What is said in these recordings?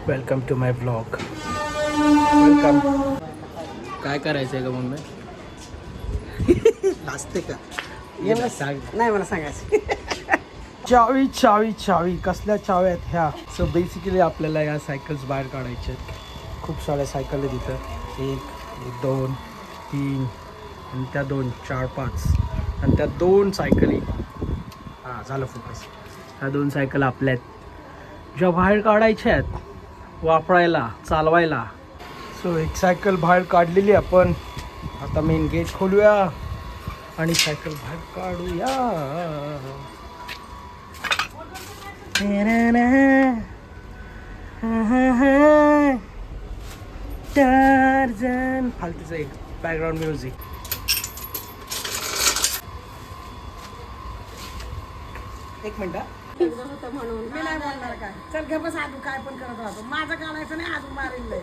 Welcome to my vlog. Welcome. काय करायचंय का मम्मी? नाचते का? सांग. नाही मला सांगायचं. चावी चावी चावी कसल्या चाव्या आहेत ह्या? सो बेसिकली आपल्याला या सायकल्स बाहेर काढायच्या आहेत. खूप साऱ्या सायकल आहेत इथं. एक दोन तीन आणि त्या 2 4 5 आणि त्या 2 सायकली. हां झालं फोकस. ह्या 2 सायकल आपल्या आहेत ज्या बाहेर काढायच्या आहेत वापरायला चालवायला. सो एक सायकल बाहेर काढलेली आपण. आता मेन गेट खोलूया आणि सायकल बाहेर काढूया. टार्झन फालतूचं एक बॅकग्राऊंड म्युझिक. एक मिनिट. म्हणून मी नाही बोलणार काय. चल घे बस आजू काय पण करत राहतो. माझं काढायचं नाही आजू मारेल लय.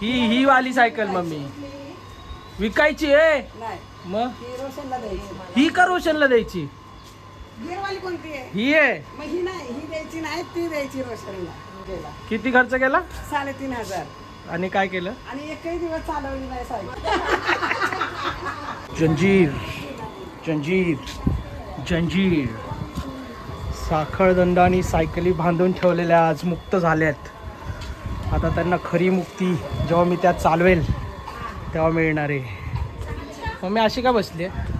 ही वाली सायकल मम्मी विकायची आहे नाही मग. ही रोशनला द्यायची. ही का रोशनला द्यायची? गिरवाली कोणती आहे? ही आहे. मग ही नाही, ही द्यायची नाही, ती द्यायची रोशनला. गेला किती खर्च केला 3,500 आणि काय केलं? आणि एकही दिवस चालवली नाही सायकल. जंजीर जंजीर जंजीर. साखळदंडाने सायकली बांधून ठेवलेल्या आज मुक्त झाल्यात. आता त्यांना खरी मुक्ती जेव्हा मी त्यात चालवेल तेव्हा मिळणार आहे. मग मी अशी का बसली आहे?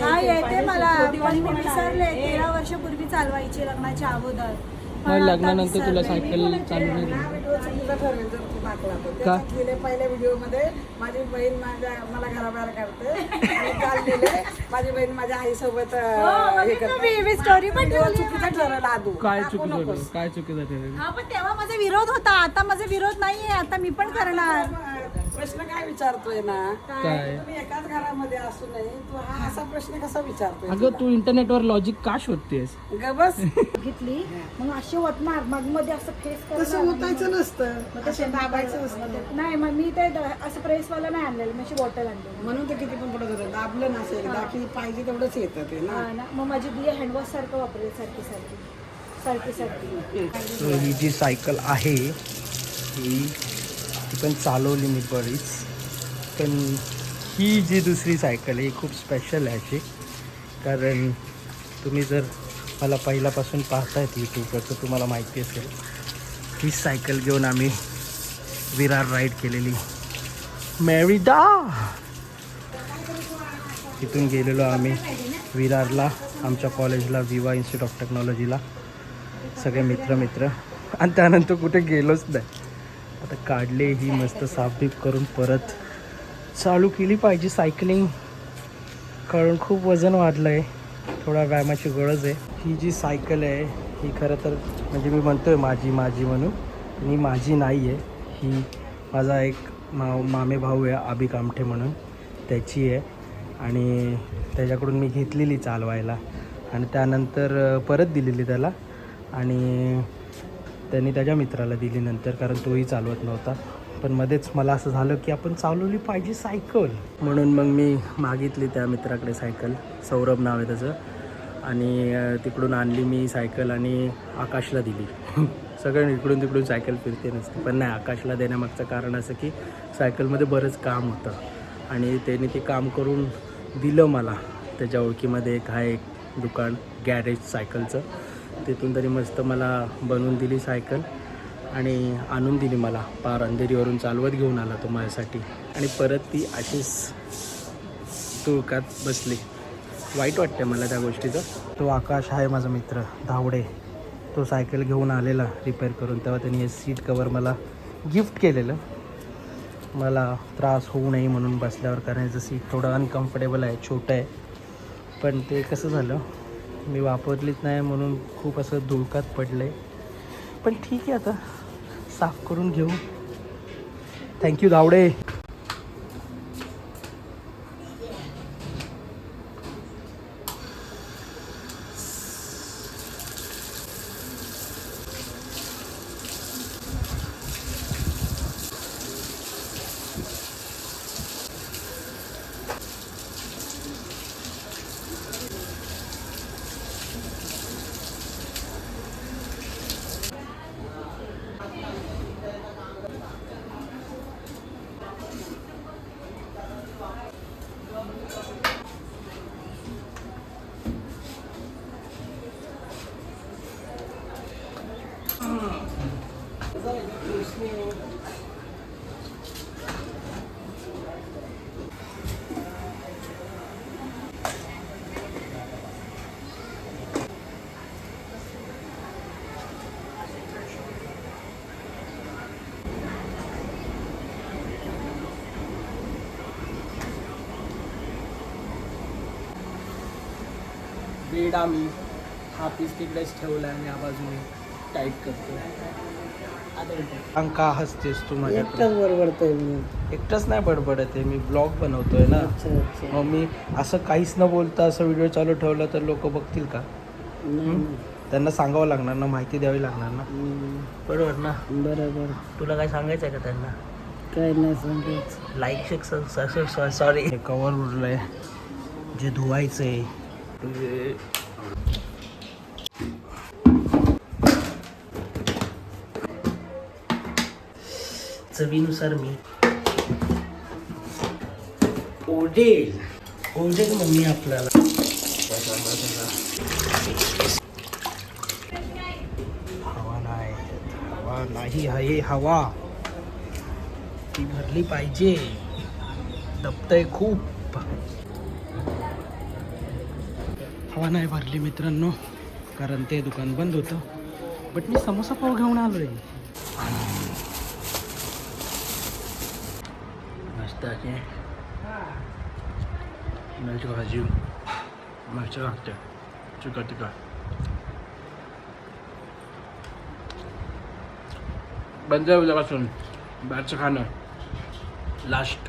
हा येते मला, पण मी विसरले. 13 वर्षापूर्वी चालवायची लग्नाच्या अगोदर. मग लग्नानंतर तुला सायकल चालवली तुझं ठरवेल जर तू टाकला तर. का? त्याच्यात लिहिले पहिल्या व्हिडिओमध्ये माझी बहीण मला घराबाहेर काढते. आणि काल लिहिले माझी बहीण माझ्या आईसोबत हे करते. स्टोरी पण व्हिडिओ चुकीचा ठरवला आदू. काय टाकू चुकीचं नकोस. काय चुकीचं ठरेल? हा, पण तेव्हा माझा विरोध होता. आता माझा विरोध नाहीये. आता मी पण करणार. प्रश्न काय विचारतोय ना? काय? तुम्ही एकाच घरामध्ये असू नये तू हा असा प्रश्न कसा विचारतोय? अगं तू इंटरनेटवर लॉजिक का शोधतेस? ग बस. घेतली मग अशी वतणार मग मध्ये असं फेस तसं उठायचं नसतं, तसं दाबायचं नसतं. नाही. मग मी ते असं प्रेसवाला नाही आणलेलं, मी अशी बॉटल आणलेली. म्हणून तर किती पण पडत होतं. दाबलं नसेल बाकी पाहिजे तेवढंच येतं ते ना. हा ना. मग माझी दी हँडवॉश सारखं वापरेल सारखी सारखी सारखी सारखी. So, ही जी सायकल आहे ती पण चालवली मी बरीच. पण ही जी दुसरी सायकल आहे ही खूप स्पेशल आहे अशी. कारण तुम्ही जर मला पहिल्यापासून पाहतायत यूट्यूबवर तर तुम्हाला माहिती असेल ही सायकल घेऊन आम्ही विरार राईड केलेली. मेरिडा तिथून गेलेलो आम्ही विरारला आमच्या कॉलेजला विवा इन्स्टिट्यूट ऑफ टेक्नॉलॉजीला सगळे मित्र आणि त्यानंतर कुठे गेलोच नाही. आता काढले ही मस्त साफबीफ करून परत चालू केली पाहिजे सायकलिंग. कारण खूप वजन वाढलं आहे, थोडा व्यायामाची गरज आहे. ही जी सायकल आहे ही खरं तर म्हणजे मी म्हणतो आहे माझी म्हणून, आणि माझी नाही आहे ही. माझा एक मामे भाऊ आहे आबी कामठे म्हणून, त्याची आहे. आणि त्याच्याकडून मी घेतलेली चालवायला आणि त्यानंतर परत दिलेली त्याला आणि त्यांनी त्याच्या मित्राला दिली नंतर, कारण तोही चालवत नव्हता. पण मध्येच मला असं झालं की आपण चालवली पाहिजे सायकल, म्हणून मग मी मागितली त्या मित्राकडे सायकल. सौरभ नाव आहे त्याचं. आणि तिकडून आणली मी सायकल आणि आकाशला दिली. सगळं इकडून तिकडून सायकल फिरते नसते, पण नाही आकाशला देण्यामागचं कारण असं की सायकलमध्ये बरंच काम होतं आणि त्याने ते काम करून दिलं मला. त्याच्या ओळखीमध्ये एक आहे एक दुकान गॅरेज सायकलचं, तिथून तरी मस्त मला बनवून दिली सायकल आणि आणून दिली मला. पार अंधेरीवरून चालवत घेऊन आला तो माझ्यासाठी आणि परत ती अशीच तुळकात बसली. वाईट वाटतं मला त्या गोष्टीचं. तो आकाश आहे माझा मित्र धावडे, तो सायकल घेऊन आलेला रिपेअर करून, तेव्हा त्यांनी हे सीट कवर मला गिफ्ट केलेलं मला त्रास होऊ नये म्हणून बसल्यावर. कारण याचं सीट थोडं अनकम्फर्टेबल आहे, छोटं आहे. पण ते कसं झालं मी वापरलीच नाही म्हणून खूप असं धुळकात पडलं आहे. पण ठीक आहे आता साफ करून घेऊ. थँक्यू धावडे. बेड आम्ही हा पीस तिकडेच ठेवला आणि या बाजूने टाईट करतो. का हसतेस तू माझ्याकडे? बडबडतोय मी. एकटंच नाही बडबडत आहे, मी ब्लॉग बनवतोय ना. मग मी असं काहीच न बोलता असं व्हिडिओ चालू ठेवलं तर लोक बघतील का? त्यांना सांगावं लागणार ना, माहिती द्यावी लागणार ना. बरोबर ना? बरोबर. तुला काय सांगायचं आहे का त्यांना? काय नाही सांगायचं. लाईक सॉरी हे कवर उरलंय जे धुवायचं आहे. चवीनुसार मी ओढेल मम्मी आपल्याला. हवा नाही आहे, हवा ती भरली पाहिजे. दबतंय खूप. हवा नाही भरली मित्रांनो, कारण ते दुकान बंद होतं. बट मी समोसा पाव घेऊन आलोय. मस्त आहे. मिरची भाजी मस्त लागते. चिकट बंद आहे उद्यापासून बाहेरचं खाणं. लास्ट